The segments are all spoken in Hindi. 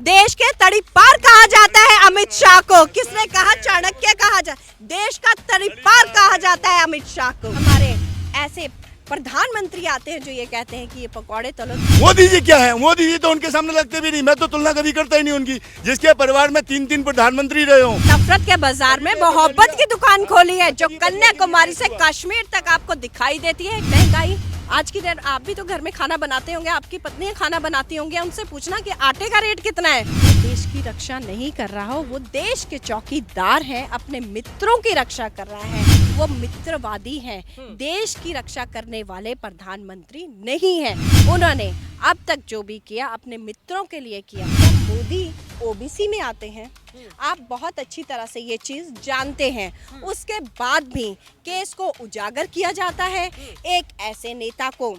देश के तड़ीपार कहा जाता है अमित शाह को। किसने कहा? चाणक्य कहा जा देश का तड़ीपार कहा जाता है अमित शाह को। हमारे ऐसे प्रधानमंत्री आते हैं जो ये कहते हैं कि ये पकौड़े तलो। मोदी जी क्या है? मोदी जी तो उनके सामने लगते भी नहीं। मैं तो तुलना कभी करता ही नहीं उनकी, जिसके परिवार में 3-3 प्रधानमंत्री रहे हो। नफरत के बाजार में मोहब्बत की दुकान खोली है जो कन्याकुमारी से कश्मीर तक आपको दिखाई देती है। महंगाई आज की डेट, आप भी तो घर में खाना बनाते होंगे, आपकी पत्नियां खाना बनाती होंगी, उनसे पूछना कि आटे का रेट कितना है। देश की रक्षा नहीं कर रहा हो, वो देश के चौकीदार हैं, अपने मित्रों की रक्षा कर रहा है, वो मित्रवादी हैं। देश की रक्षा करने वाले प्रधानमंत्री नहीं है। उन्होंने अब तक जो भी किया अपने मित्रों के लिए किया। मोदी ओबीसी में आते हैं, आप बहुत अच्छी तरह से ये चीज जानते हैं। उसके बाद भी केस को उजागर किया जाता है। एक ऐसे नेता को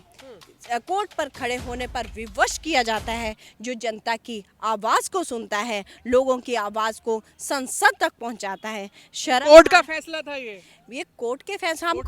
कोर्ट पर खड़े होने पर विवश किया जाता है जो जनता की आवाज को सुनता है, लोगों की आवाज को संसद तक पहुंचाता है। कोर्ट का फैसला था ये कोर्ट के फैसला। हम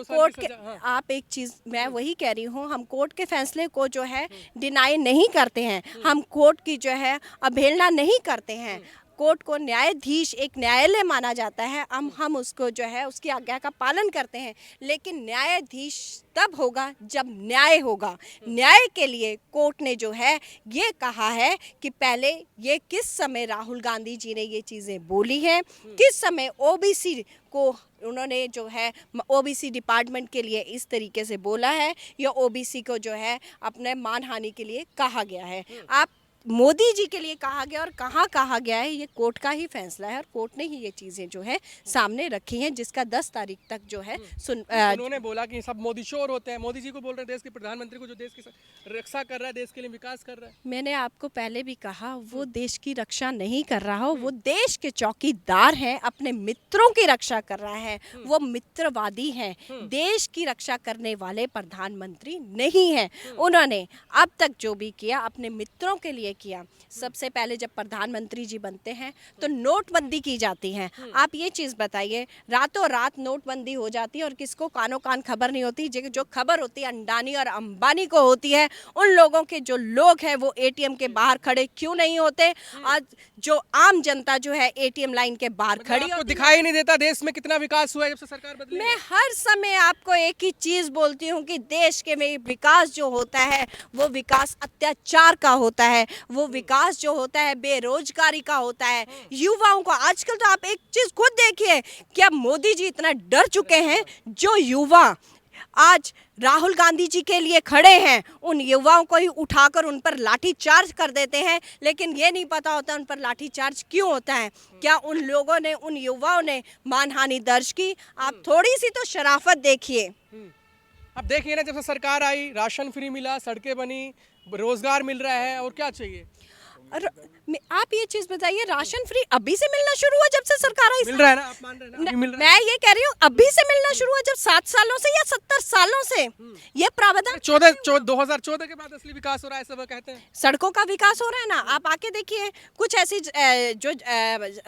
कोर्ट के आप एक चीज मैं वही कह रही हूँ, हम कोर्ट के फैसले को जो है डिनाई नहीं करते हैं, हम कोर्ट की जो है अवहेलना नहीं करते हैं। कोर्ट को न्यायाधीश एक न्यायालय माना जाता है, हम उसको जो है उसकी आज्ञा का पालन करते हैं। लेकिन न्यायाधीश तब होगा जब न्याय होगा। न्याय के लिए कोर्ट ने जो है ये कहा है कि पहले ये किस समय राहुल गांधी जी ने ये चीज़ें बोली हैं, किस समय ओबीसी को उन्होंने जो है ओबीसी डिपार्टमेंट के लिए इस तरीके से बोला है, या ओबीसी को जो है अपने मानहानि के लिए कहा गया है। आप मोदी जी के लिए कहा गया और कहाँ कहा गया है, ये कोर्ट का ही फैसला है और कोर्ट ने ही ये चीज़ें जो है सामने रखी हैं, जिसका 10 तारीख तक जो है उन्होंने बोला कि सब मोदी शोर होते हैं। मोदी जी को बोल रहे हैं, देश के प्रधानमंत्री को जो देश की रक्षा कर रहा है, देश के लिए विकास कर रहा है। मैंने आपको पहले भी कहा, वो देश की रक्षा नहीं कर रहा हो, वो देश के चौकीदार हैं, अपने मित्रों की रक्षा कर रहा है, वो मित्रवादी हैं। देश की रक्षा करने वाले प्रधानमंत्री नहीं हैं। उन्होंने अब तक जो भी किया अपने मित्रों के लिए किया। सबसे पहले जब प्रधानमंत्री जी बनते हैं तो नोटबंदी की जाती है। आप ये चीज़ बताइए, रातों रात नोटबंदी हो जाती है और किसको कानों कान खबर नहीं होती। जो खबर होती है अंडानी और अंबानी को होती है। उन लोगों के जो लोग हैं वो एटीएम के बाहर खड़े क्यों नहीं होते? आज जो आम जनता जो है एटीएम लाइन के बाहर खड़ी आपको दिखाई नहीं देता देश में कितना विकास हुआ है जब से सरकार बदली? मैं हर समय आपको एक ही चीज बोलती हूँ कि देश के में विकास जो होता है वो विकास अत्याचार का होता है, वो विकास जो होता है बेरोजगारी का होता है, युवाओं को। आजकल तो आप एक चीज खुद देखिए, क्या मोदी जी इतना डर चुके हैं, जो युवा आज राहुल गांधी जी के लिए खड़े हैं उन युवाओं को ही उठाकर उन पर लाठी चार्ज कर देते हैं। लेकिन ये नहीं पता होता उन पर लाठी चार्ज क्यों होता है। क्या उन लोगों ने, उन युवाओं ने मानहानि दर्ज की? आप थोड़ी सी तो शराफत देखिए। अब देखिए ना, जब से सरकार आई राशन फ्री मिला, सड़कें बनी, रोजगार मिल रहा है, और क्या चाहिए? आप ये चीज बताइए, राशन फ्री अभी से मिलना शुरू हुआ जब से सरकार आई? मिल रहा है ना, आप मान रहे हैं ना? मिल रहा मैं ये कह रही हूँ अभी से मिलना शुरू हुआ, जब 7 सालों से या 70 सालों से ये प्रावधान। 2014 के बाद असली विकास हो रहा है, सब कहते हैं। सड़कों का विकास हो रहा है ना। आप आके देखिए, कुछ ऐसी जो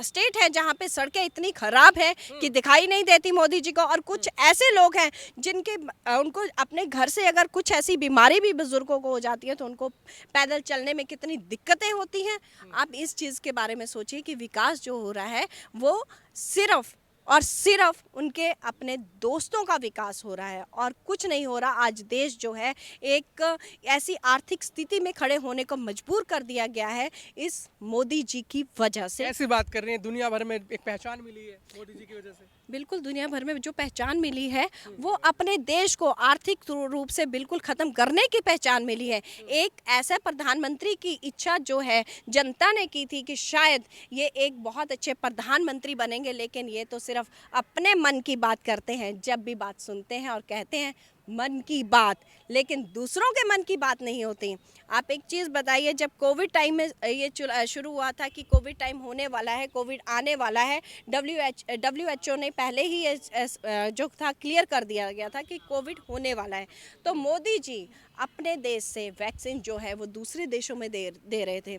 स्टेट है जहाँ पे सड़कें इतनी खराब है कि दिखाई नहीं देती मोदी जी को, और कुछ ऐसे लोग हैं जिनके उनको अपने घर से अगर कुछ ऐसी बीमारी भी बुजुर्गों को हो जाती है तो उनको पैदल चलने में कितनी दिक्कतें होती हैं। आप इस चीज़ के बारे में सोचिए कि विकास जो हो रहा है वो सिर्फ और सिर्फ उनके अपने दोस्तों का विकास हो रहा है और कुछ नहीं हो रहा। आज देश जो है एक ऐसी आर्थिक स्थिति में खड़े होने को मजबूर कर दिया गया है इस मोदी जी की वजह से। ऐसी बात कर रही हैं, दुनिया भर में एक पहचान मिली है मोदी जी की वजह से। बिल्कुल, दुनिया भर में जो पहचान मिली है वो अपने देश को आर्थिक रूप से बिल्कुल ख़त्म करने की पहचान मिली है। एक ऐसा प्रधानमंत्री की इच्छा जो है जनता ने की थी कि शायद ये एक बहुत अच्छे प्रधानमंत्री बनेंगे, लेकिन ये तो सिर्फ अपने मन की बात करते हैं। जब भी बात सुनते हैं और कहते हैं मन की बात, लेकिन दूसरों के मन की बात नहीं होती। आप एक चीज़ बताइए, जब कोविड टाइम में ये शुरू हुआ था कि कोविड टाइम होने वाला है, कोविड आने वाला है, WHO ने पहले ही ये जो था क्लियर कर दिया गया था कि कोविड होने वाला है। तो मोदी जी अपने देश से वैक्सीन जो है वो दूसरे देशों में दे रहे थे।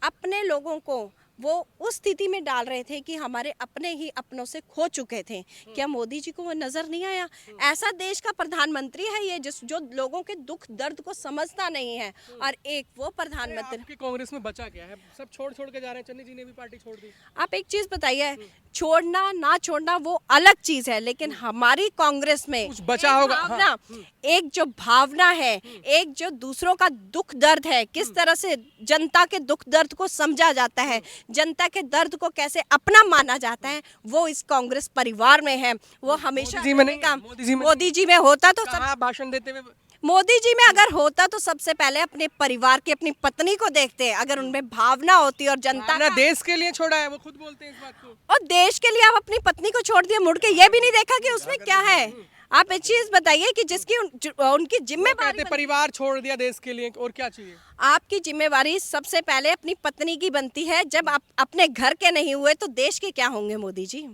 अपने लोगों को वो उस स्थिति में डाल रहे थे कि हमारे अपने ही अपनों से खो चुके थे। क्या मोदी जी को वो नजर नहीं आया? ऐसा देश का प्रधानमंत्री है ये जो लोगों के दुख दर्द को समझता नहीं है, और एक वो प्रधानमंत्री। आपकी कांग्रेस में बचा क्या है? सब छोड़ छोड़ के जा रहे हैं। चन्नी जी ने भी पार्टी छोड़ दी। आप एक चीज बताइए, छोड़ना ना छोड़ना वो अलग चीज है, लेकिन हमारी कांग्रेस में कुछ बचा एक होगा। भावना, हाँ। एक जो भावना है, एक जो दूसरों का दुख दर्द है, किस तरह से जनता के दुख दर्द को समझा जाता है, जनता के दर्द को कैसे अपना माना जाता है, वो इस कांग्रेस परिवार में है। वो हमेशा मोदी जी में नहीं, रहेगा। मोदी जी में मोदी जी में होता तो सब, कहाँ भाषण देते हुए मोदी जी में अगर होता तो सबसे पहले अपने परिवार की, अपनी पत्नी को देखते, अगर उनमें भावना होती और जनता अपना का, देश के लिए छोड़ा है, वो खुद बोलते हैं इस बात को। और देश के लिए आप अपनी पत्नी को छोड़ दिया, मुड़ के ये भी नहीं देखा कि उसमें क्या है। आप एक चीज बताइए कि जिसकी उनकी जिम्मेवारी कहते परिवार छोड़ दिया देश के लिए, और क्या चाहिए? आपकी जिम्मेवारी सबसे पहले अपनी पत्नी की बनती है। जब आप अपने घर के नहीं हुए तो देश के क्या होंगे मोदी जी?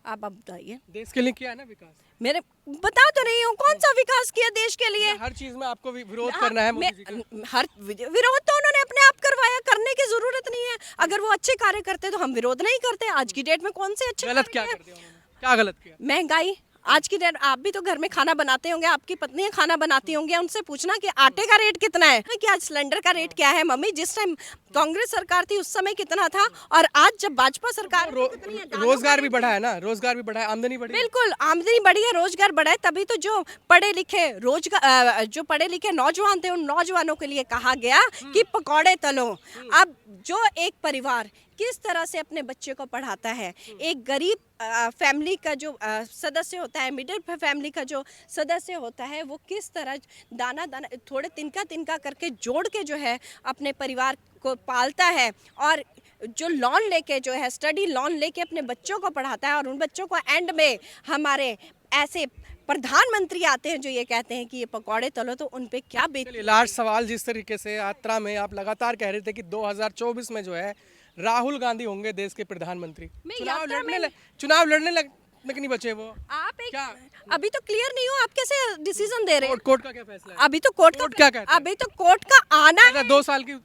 आप अब बताइए। देश के लिए किया है ना विकास। मेरे बता तो रही हूँ, कौन सा विकास किया देश के लिए? हर चीज में आपको विरोध करना है मोदी जी का। हर विरोध तो उन्होंने अपने आप करवाया, करने की जरूरत नहीं है। अगर वो अच्छे कार्य करते तो हम विरोध नहीं करते। आज की डेट में कौन से अच्छे गलत कार्य क्या हैं? कर दिया उन्होंने? क्या गलत किया? महंगाई। आज की डेट, आप भी तो घर में खाना बनाते होंगे, आपकी पत्नी खाना बनाती होंगी, उनसे पूछना कि आटे का रेट कितना है, कि आज सिलेंडर का रेट क्या है। मम्मी, जिस टाइम कांग्रेस सरकार थी उस समय कितना था, और आज जब भाजपा सरकार है, तो कितनी है? रोजगार भी बढ़ा है ना, रोजगार भी बढ़ा है, आमदनी बढ़ी है। बिल्कुल, आमदनी बढ़ी है, रोजगार बढ़ा है। तभी तो जो पढ़े लिखे नौजवान थे, उन नौजवानों के लिए कहा गया कि पकौड़े तलो। अब जो एक परिवार किस तरह से अपने बच्चे को पढ़ाता है, एक गरीब फैमिली का जो सदस्य होता है, मिडिल फैमिली का जो सदस्य होता है, वो किस तरह दाना दाना थोड़े तिनका तिनका करके जोड़ के जो है अपने परिवार को पालता है, और जो लोन लेके जो है स्टडी लोन लेके अपने बच्चों को पढ़ाता है, और उन बच्चों को एंड में हमारे ऐसे प्रधानमंत्री आते हैं जो ये कहते हैं कि ये पकौड़े तलो, तो उन पे क्या चलिए, लास्ट सवाल। जिस तरीके से यात्रा में आप लगातार कह रहे थे कि 2024 में जो है राहुल गांधी होंगे देश के प्रधानमंत्री, चुनाव लड़ने लगने नहीं बचे वो। आप क्या? अभी तो क्लियर नहीं हो, आप कैसे डिसीजन दे रहे हैं? कोर्ट का क्या फैसला है? अभी तो कोर्ट क्या कहता है? अभी तो कोर्ट का आना है। 2 साल की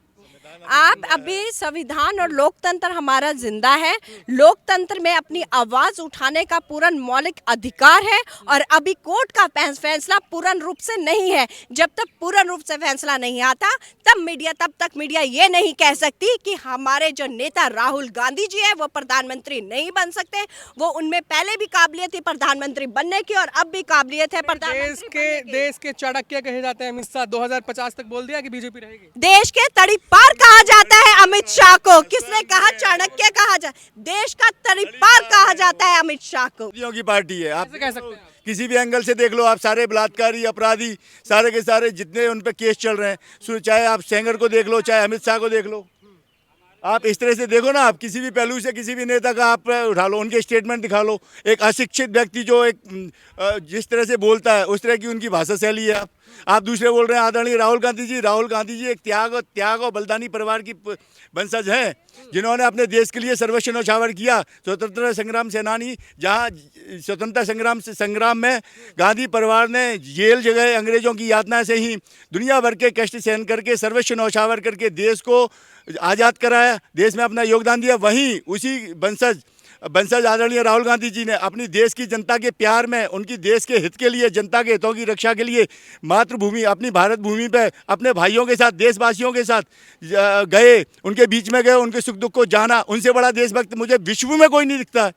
आप अभी संविधान और लोकतंत्र हमारा जिंदा है। लोकतंत्र में अपनी आवाज उठाने का पूर्ण मौलिक अधिकार है, और अभी कोर्ट का फैसला पूर्ण रूप से नहीं है। जब तक पूर्ण रूप से फैसला नहीं आता तब तक मीडिया ये नहीं कह सकती कि हमारे जो नेता राहुल गांधी जी है वो प्रधानमंत्री नहीं बन सकते। वो उनमें पहले भी काबिलियत थी प्रधानमंत्री बनने की, और अब भी काबिलियत है प्रधानमंत्री। देश के चाणक्य कहे जाते हैं अमित शाह। 2050 तक बोल दिया कि बीजेपी रहेगी। देश के तड़ीपार कहा जाता है अमित शाह को। किसने कहा? चाणक्य कहा जा, देश का तड़ीपार कहा जाता है अमित शाह को। मोदियों की पार्टी है। आप कैसे कह सकते हैं आप? किसी भी एंगल से देख लो, आप सारे बलात्कारी अपराधी सारे के सारे जितने उन पे केस चल रहे हैं, चाहे आप सेंगर को देख लो, चाहे अमित शाह को देख लो, आप इस तरह से देखो ना, आप किसी भी पहलू से किसी भी नेता का आप उठा लो, उनके स्टेटमेंट दिखा लो। एक अशिक्षित व्यक्ति जो एक जिस तरह से बोलता है उस तरह की उनकी भाषा शैली है। आप दूसरे बोल रहे हैं आदरणीय राहुल गांधी जी एक त्याग और बलिदानी परिवार की वंशज हैं, जिन्होंने अपने देश के लिए सर्वस्व न्यौछावर किया। स्वतंत्रता संग्राम सेनानी, जहां स्वतंत्रता संग्राम में गांधी परिवार ने जेल जगह अंग्रेजों की यातना से ही दुनिया भर के कष्ट सहन करके सर्वस्व न्यौछावर करके देश को आज़ाद कराया, देश में अपना योगदान दिया। वहीं उसी वंशज आदरणीय राहुल गांधी जी ने अपनी देश की जनता के प्यार में, उनकी देश के हित के लिए, जनता के हितों की रक्षा के लिए मातृभूमि अपनी भारत भूमि पे अपने भाइयों के साथ, देशवासियों के साथ गए, उनके बीच में गए, उनके सुख दुख को जाना। उनसे बड़ा देशभक्त मुझे विश्व में कोई नहीं दिखता है,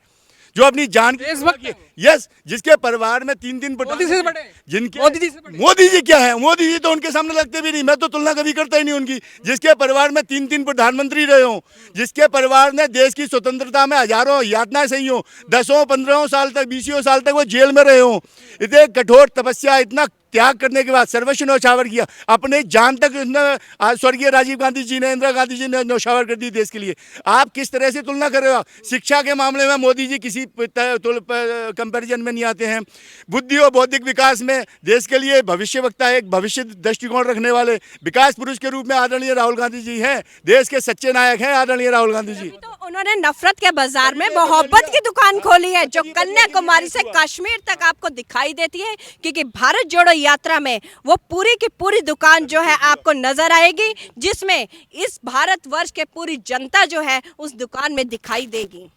जो अपनी जान देशभक्त। यस, जिसके परिवार में 3 मोदी से बड़े, जिनके मोदी जी से बड़े। मोदी जी क्या है? मोदी जी तो उनके सामने लगते भी नहीं। मैं तो तुलना कभी करता ही नहीं उनकी। जिसके परिवार में 3 प्रधानमंत्री रहे हों, जिसके परिवार ने देश की स्वतंत्रता में हजारों यातनाएं सही हों, 10-15 साल तक, 20 साल तक वो जेल में रहे हों, इतने कठोर तपस्या, इतना त्याग करने के बाद सर्वस्व न्यौछावर किया, अपने जान तक स्वर्गीय राजीव गांधी जी ने, इंदिरा गांधी जी ने न्यौछावर कर दी देश के लिए। आप किस तरह से तुलना कर रहे हो? शिक्षा के मामले में मोदी जी किसी कंपैरिजन में नहीं आते हैं। बुद्धि और बौद्धिक विकास में देश के लिए भविष्य वक्ता, एक भविष्य दृष्टिकोण रखने वाले विकास पुरुष के रूप में आदरणीय राहुल गांधी जी हैं। देश के सच्चे नायक हैं आदरणीय राहुल गांधी जी। तो उन्होंने नफरत के बाजार में मोहब्बत की दुकान खोली है जो कन्याकुमारी से कश्मीर तक आपको दिखाई देती है, क्योंकि भारत जोड़ो यात्रा में वो पूरी की पूरी दुकान जो है आपको नजर आएगी, जिसमें इस भारतवर्ष के पूरी जनता जो है उस दुकान में दिखाई देगी।